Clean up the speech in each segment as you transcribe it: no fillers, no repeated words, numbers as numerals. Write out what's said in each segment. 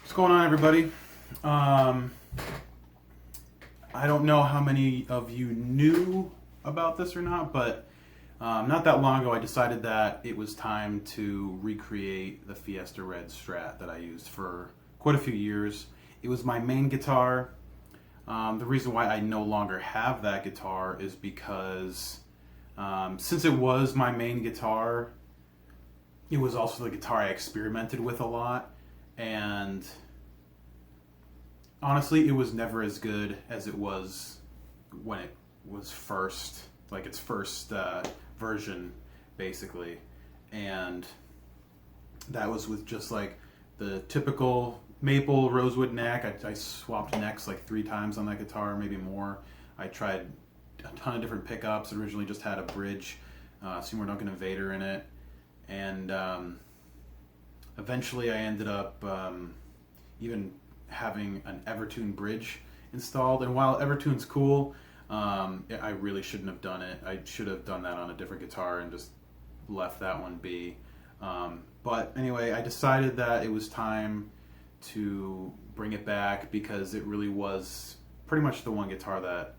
What's going on, everybody? I don't know how many of you knew about this or not, but not that long ago I decided that it was time to recreate the Fiesta Red Strat that I used for quite a few years. It was my main guitar. The reason why I no longer have that guitar is because since it was my main guitar, it was also the guitar I experimented with a lot, and honestly, it was never as good as it was when it was first, like its first version, basically. And that was with just like the typical maple rosewood neck. I swapped necks like 3 times on that guitar, maybe more. I tried a ton of different pickups. It originally just had a bridge, Seymour Duncan Invader in it. And eventually I ended up even having an Evertune bridge installed. And while Evertune's cool, I really shouldn't have done it. I should have done that on a different guitar and just left that one be. But anyway, I decided that it was time to bring it back because it really was pretty much the one guitar that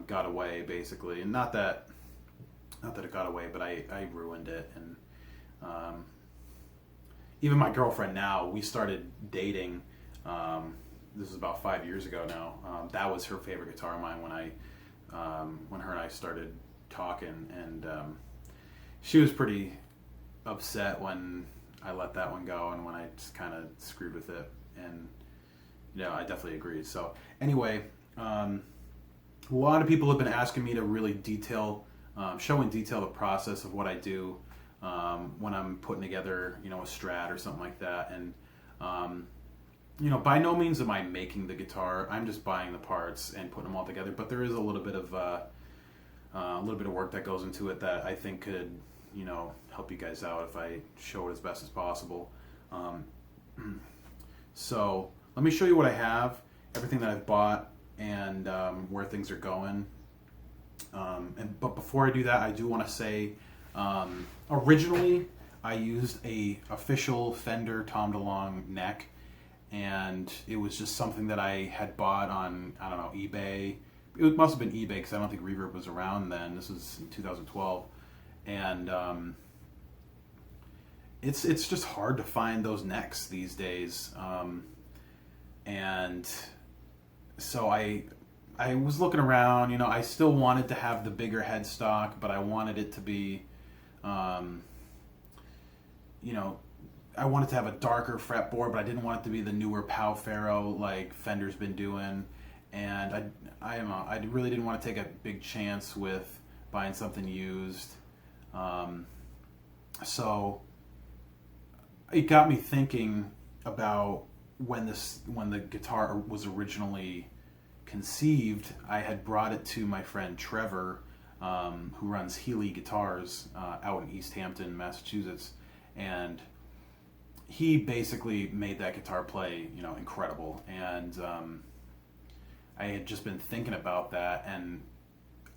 got away, basically. And not that it got away, but I ruined it. And even my girlfriend now, we started dating. This is about 5 years ago now. That was her favorite guitar of mine when her and I started talking, and she was pretty upset when I let that one go and when I just kind of screwed with it. And yeah, I definitely agree. So anyway, a lot of people have been asking me to really show in detail the process of what I do when I'm putting together, a Strat or something like that. And by no means am I making the guitar. I'm just buying the parts and putting them all together. But there is a little bit of work that goes into it that I think could, help you guys out if I show it as best as possible. So let me show you what I have, everything that I've bought, and where things are going. But before I do that, I do want to say, originally I used a official Fender Tom DeLonge neck. And it was just something that I had bought on, I don't know, eBay. It must have been eBay because I don't think Rebirth was around then. This was in 2012. And it's just hard to find those necks these days. And so I was looking around, I still wanted to have the bigger headstock, but I wanted it to be, I wanted to have a darker fretboard, but I didn't want it to be the newer Pow Pharaoh like Fender's been doing. And I really didn't want to take a big chance with buying something used. So it got me thinking about when the guitar was originally conceived. I had brought it to my friend Trevor, who runs Healy Guitars out in East Hampton, Massachusetts, and he basically made that guitar play, incredible. And I had just been thinking about that, and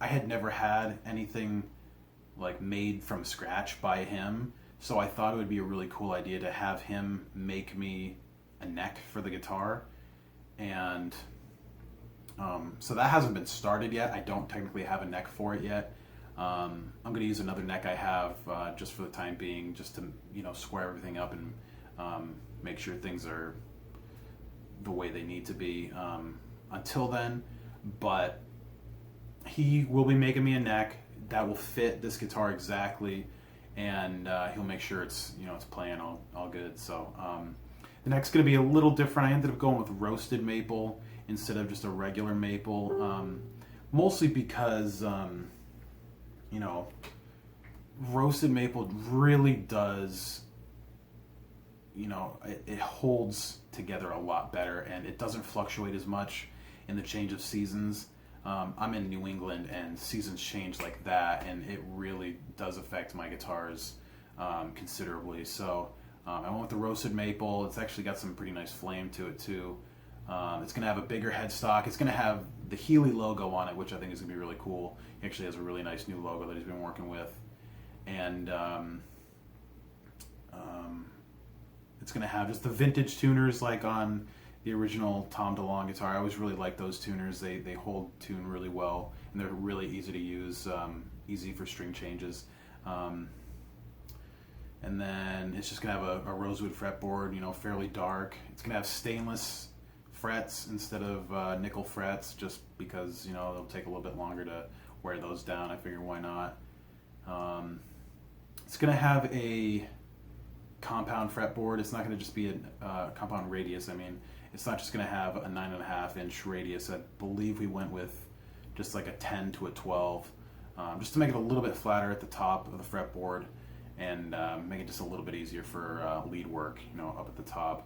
I had never had anything like made from scratch by him, so I thought it would be a really cool idea to have him make me a neck for the guitar. And so that hasn't been started yet. I don't technically have a neck for it yet. I'm going to use another neck I have just for the time being, just to square everything up and make sure things are the way they need to be until then. But he will be making me a neck that will fit this guitar exactly, and he'll make sure it's it's playing all good. So the neck's going to be a little different. I ended up going with roasted maple instead of just a regular maple, mostly because roasted maple really does, it holds together a lot better, and it doesn't fluctuate as much in the change of seasons. I'm in New England, and seasons change like that, and it really does affect my guitars considerably. So I went with the roasted maple. It's actually got some pretty nice flame to it too. It's going to have a bigger headstock. It's going to have the Healy logo on it, which I think is going to be really cool. He actually has a really nice new logo that he's been working with. And It's going to have just the vintage tuners like on the original Tom DeLonge guitar. I always really like those tuners. They hold tune really well, and they're really easy to use, easy for string changes. And then it's just going to have a rosewood fretboard, you know, fairly dark. It's going to have stainless frets instead of nickel frets, just because, you know, it'll take a little bit longer to wear those down. I figure why not. It's going to have a compound fretboard. It's not going to just be a compound radius. I mean, it's not just going to have a 9.5-inch radius. I believe we went with just like a 10 to a 12, just to make it a little bit flatter at the top of the fretboard and make it just a little bit easier for lead work, you know, up at the top.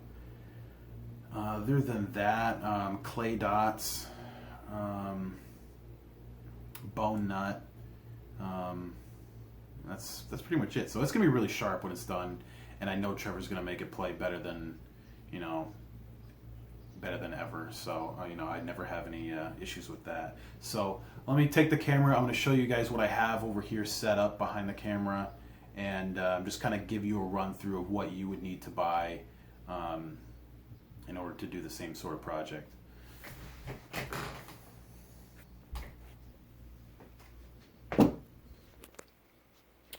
Other than that, clay dots, bone nut. That's pretty much it. So it's gonna be really sharp when it's done, and I know Trevor's gonna make it play better than, you know, better than ever. So you know, I never have any issues with that. So let me take the camera. I'm gonna show you guys what I have over here set up behind the camera, and just kind of give you a run through of what you would need to buy in order to do the same sort of project.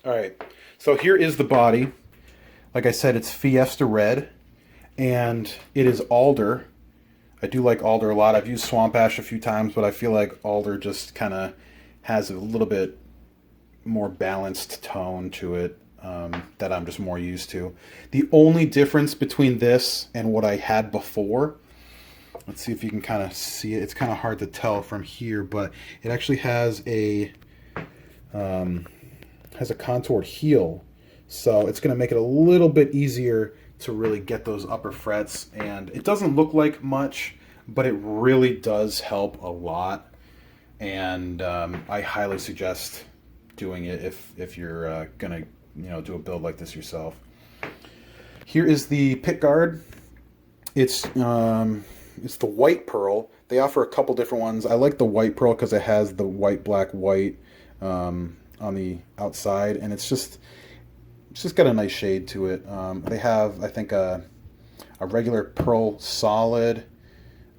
All right, so here is the body. Like I said, it's Fiesta red, and it is alder. I do like alder a lot. I've used swamp ash a few times, but I feel like alder just kind of has a little bit more balanced tone to it that I'm just more used to. The only difference between this and what I had before, let's see if you can kind of see it. It's kind of hard to tell from here, but it actually has a contoured heel, so it's going to make it a little bit easier to really get those upper frets. And it doesn't look like much, but it really does help a lot. And I highly suggest doing it if you're gonna, you know, do a build like this yourself. Here is the Pickguard. It's the white pearl. They offer a couple different ones. I like the white pearl because it has the white, black, white on the outside, and it's just got a nice shade to it. They have, I think, a regular pearl solid,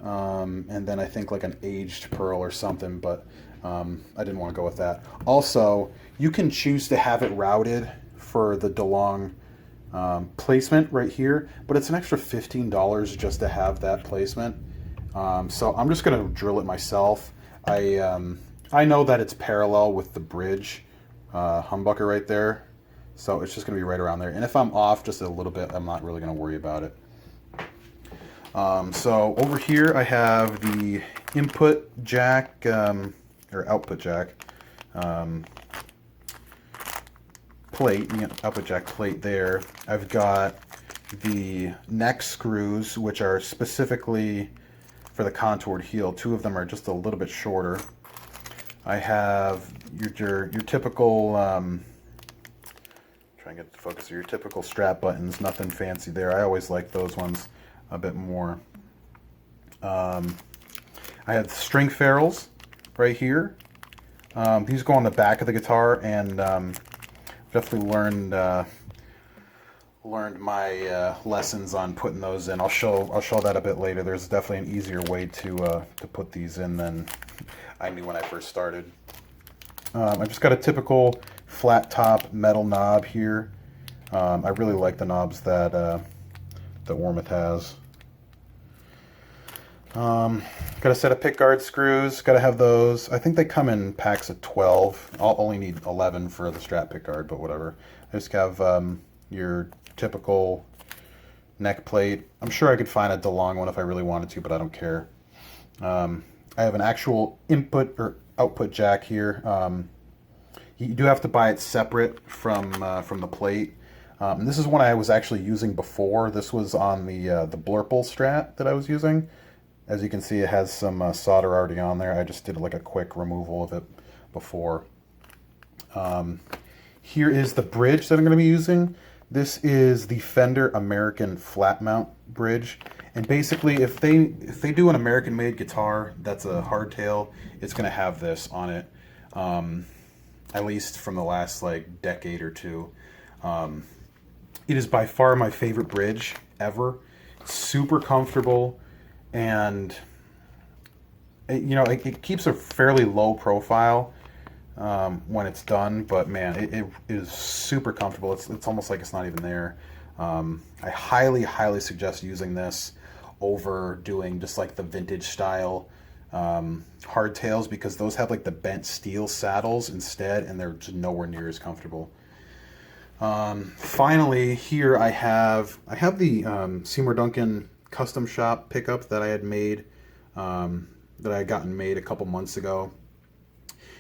and then I think like an aged pearl or something, but I didn't want to go with that. Also, you can choose to have it routed for the DeLonge placement right here, but it's an extra $15 just to have that placement. So I'm just going to drill it myself. I know that it's parallel with the bridge humbucker right there, so it's just going to be right around there. And if I'm off just a little bit, I'm not really going to worry about it. So over here I have the input jack, or output jack plate, output jack plate there. I've got the neck screws, which are specifically for the contoured heel. Two of them are just a little bit shorter. I have your typical, try and get the focus, your typical strap buttons, nothing fancy there. I always like those ones a bit more. I have the string ferrules right here. These go on the back of the guitar, and definitely learned my lessons on putting those in. I'll show that a bit later. There's definitely an easier way to put these in than I knew when I first started. I just got a typical flat top metal knob here. I really like the knobs that Ormeth has. Got a set of Pickguard screws. Got to have those. I think they come in packs of 12. I'll only need 11 for the strap Pickguard, but whatever. I just have your typical neck plate. I'm sure I could find a DeLonge one if I really wanted to, but I don't care. I have an actual input or output jack here. You do have to buy it separate from the plate. And this is one I was actually using before. This was on the Blurple Strat that I was using. As you can see, it has some solder already on there. I just did like a quick removal of it before. Here is the bridge that I'm going to be using. This is the Fender American flat mount bridge. And basically, if they do an American-made guitar that's a hardtail, it's going to have this on it. At least from the last like decade or two. It is by far my favorite bridge ever. Super comfortable, and it keeps a fairly low profile when it's done, but man, it is super comfortable. It's almost like it's not even there. I highly suggest using this over doing just like the vintage style hardtails, because those have like the bent steel saddles instead, and they're just nowhere near as comfortable. Finally, here I have the Seymour Duncan custom shop pickup that I had made, that I had gotten made a couple months ago.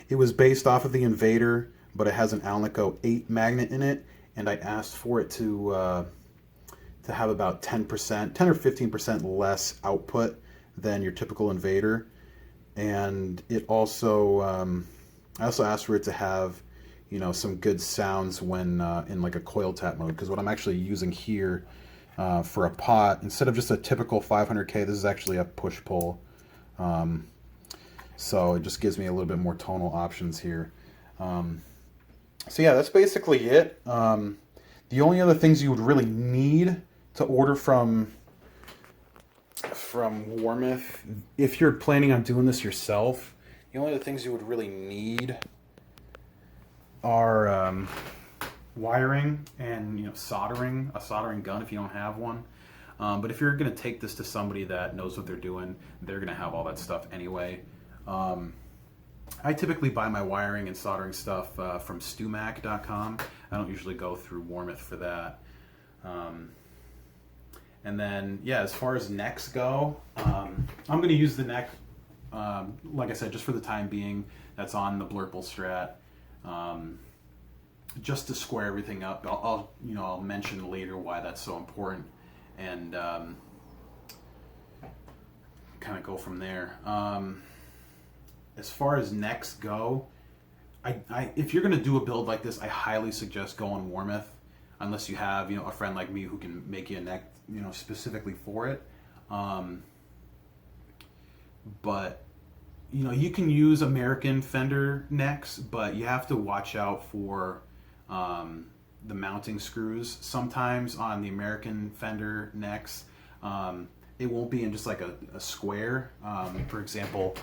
It was based off of the Invader, but it has an Alnico 8 magnet in it, and I asked for it to have about 10%, 10 or 15% less output than your typical Invader, and it also I also asked for it to have some good sounds when in like a coil tap mode, because what I'm actually using here for a pot, instead of just a typical 500K, this is actually a push-pull. So it just gives me a little bit more tonal options here. So yeah, that's basically it. The only other things you would really need to order from Warmouth, if you're planning on doing this yourself, the only other things you would really need are wiring and soldering, a soldering gun if you don't have one. But if you're going to take this to somebody that knows what they're doing, they're going to have all that stuff anyway. I typically buy my wiring and soldering stuff from stumac.com. I don't usually go through Warmouth for that. And then, yeah, as far as necks go, I'm going to use the neck, like I said, just for the time being. That's on the Blurple Strat, just to square everything up. I'll mention later why that's so important, and kind of go from there. As far as necks go, if you're going to do a build like this, I highly suggest going Warmouth, unless you have a friend like me who can make you a neck specifically for it. But you can use American Fender necks, but you have to watch out for the mounting screws. Sometimes on the American Fender necks, it won't be in just like a square. For example,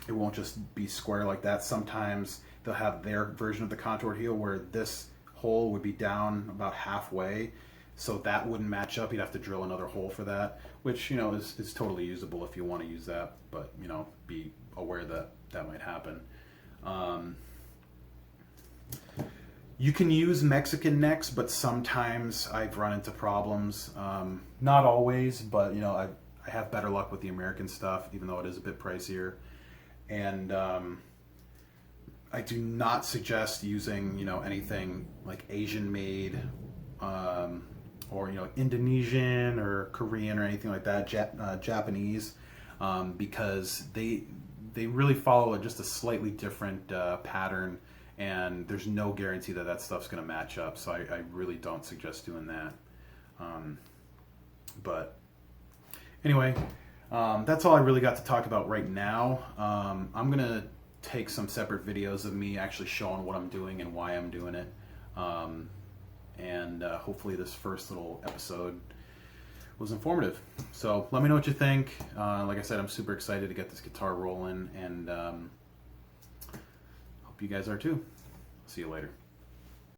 it won't just be square like that. Sometimes they'll have their version of the contoured heel where this hole would be down about halfway, so that wouldn't match up. You'd have to drill another hole for that, which is totally usable if you want to use that, but be aware that that might happen. You can use Mexican necks, but sometimes I've run into problems. Not always, but I have better luck with the American stuff, even though it is a bit pricier. And I do not suggest using anything like Asian made, or Indonesian or Korean or anything like that, Japanese, because they really follow just a slightly different pattern, and there's no guarantee that that stuff's going to match up. So I really don't suggest doing that. But anyway, that's all I really got to talk about right now. I'm going to take some separate videos of me actually showing what I'm doing and why I'm doing it. And hopefully this first little episode was informative. So let me know what you think. Like I said, I'm super excited to get this guitar rolling, and hope you guys are too. See you later.